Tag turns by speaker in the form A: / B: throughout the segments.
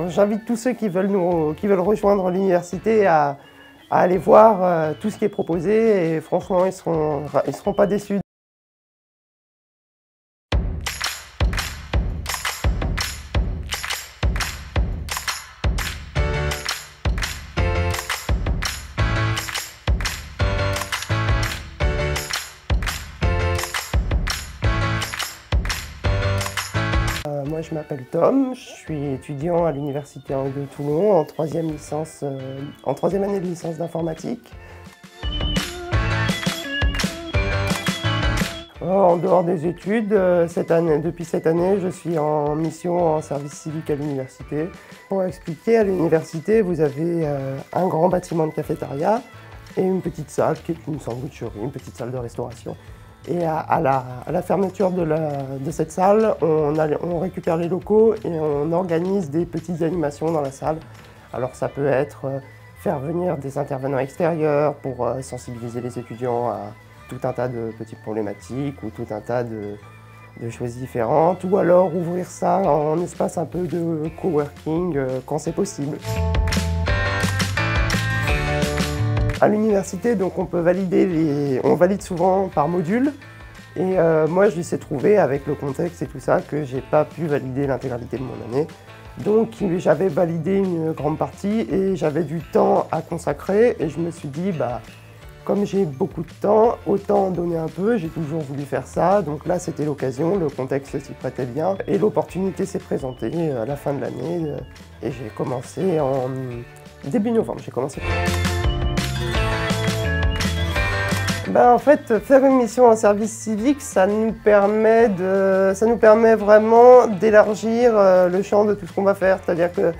A: J'invite tous ceux qui veulent rejoindre l'université à aller voir tout ce qui est proposé et franchement, ils seront pas déçus. Moi, je m'appelle Tom, je suis étudiant à l'Université de Toulon en troisième année de licence d'informatique. En dehors des études, depuis cette année, je suis en mission en service civique à l'université. Pour expliquer, à l'université, vous avez un grand bâtiment de cafétéria et une petite salle qui est une sandwicherie, une petite salle de restauration. Et à la fermeture de cette salle, on récupère les locaux et on organise des petites animations dans la salle. Alors ça peut être faire venir des intervenants extérieurs pour sensibiliser les étudiants à tout un tas de petites problématiques ou tout un tas de choses différentes, ou alors ouvrir ça en espace un peu de coworking quand c'est possible. À l'université, donc on valide souvent par module. Et moi, je laissais trouver avec le contexte et tout ça que j'ai pas pu valider l'intégralité de mon année. Donc j'avais validé une grande partie et j'avais du temps à consacrer. Et je me suis dit, comme j'ai beaucoup de temps, autant en donner un peu. J'ai toujours voulu faire ça. Donc là, c'était l'occasion, le contexte s'y prêtait bien. Et l'opportunité s'est présentée à la fin de l'année. Et j'ai commencé en début novembre. En fait, faire une mission en service civique, ça nous permet vraiment d'élargir le champ de tout ce qu'on va faire. C'est-à-dire que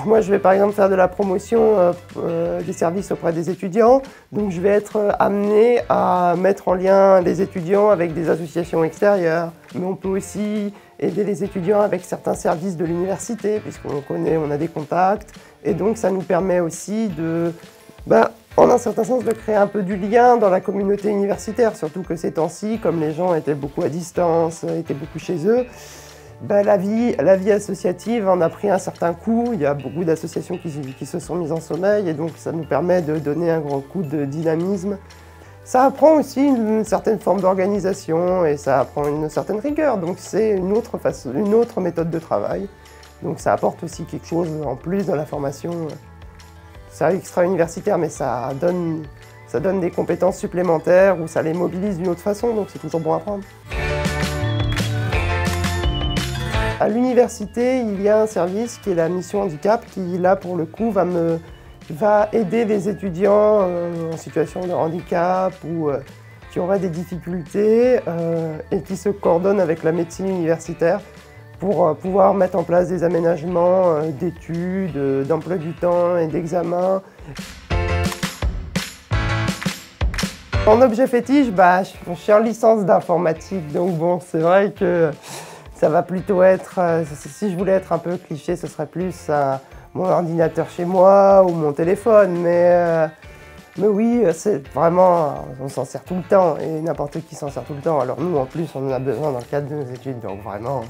A: moi, je vais par exemple faire de la promotion des services auprès des étudiants. Donc je vais être amené à mettre en lien les étudiants avec des associations extérieures. Mais on peut aussi aider les étudiants avec certains services de l'université, puisqu'on on a des contacts. Et donc ça nous permet aussi en un certain sens, de créer un peu du lien dans la communauté universitaire, surtout que ces temps-ci, comme les gens étaient beaucoup à distance, étaient beaucoup chez eux, la vie associative en a pris un certain coup. Il y a beaucoup d'associations qui se sont mises en sommeil et donc ça nous permet de donner un grand coup de dynamisme. Ça apprend aussi une certaine forme d'organisation et ça apprend une certaine rigueur, donc c'est une autre méthode de travail. Donc ça apporte aussi quelque chose en plus dans la formation. C'est extra-universitaire, mais ça donne des compétences supplémentaires ou ça les mobilise d'une autre façon, donc c'est toujours bon à prendre. À l'université, il y a un service qui est la mission handicap qui, là, pour le coup, va aider les étudiants en situation de handicap ou qui auraient des difficultés et qui se coordonnent avec la médecine universitaire pour pouvoir mettre en place des aménagements d'études, d'emploi du temps et d'examens. En objet fétiche, je suis en licence d'informatique, donc bon, c'est vrai que ça va plutôt être, si je voulais être un peu cliché, ce serait plus mon ordinateur chez moi ou mon téléphone, mais oui, c'est vraiment, on s'en sert tout le temps et n'importe qui s'en sert tout le temps. Alors nous, en plus, on en a besoin dans le cadre de nos études, donc vraiment.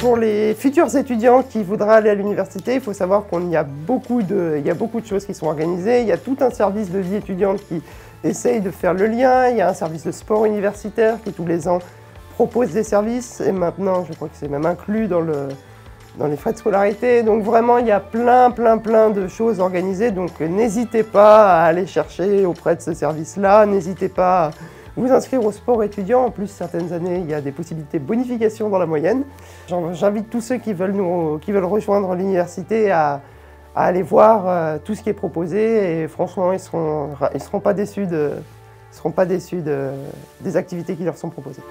A: Pour les futurs étudiants qui voudraient aller à l'université, il faut savoir qu'il y a beaucoup de choses qui sont organisées. Il y a tout un service de vie étudiante qui essaye de faire le lien. Il y a un service de sport universitaire qui tous les ans propose des services. Et maintenant, je crois que c'est même inclus dans les frais de scolarité. Donc vraiment, il y a plein de choses organisées. Donc n'hésitez pas à aller chercher auprès de ce service-là. N'hésitez pas à vous inscrire au sport étudiant. En plus, certaines années, il y a des possibilités de bonification dans la moyenne. J'invite tous ceux qui veulent rejoindre l'université à aller voir tout ce qui est proposé. Et franchement, ils seront pas déçus des activités qui leur sont proposées.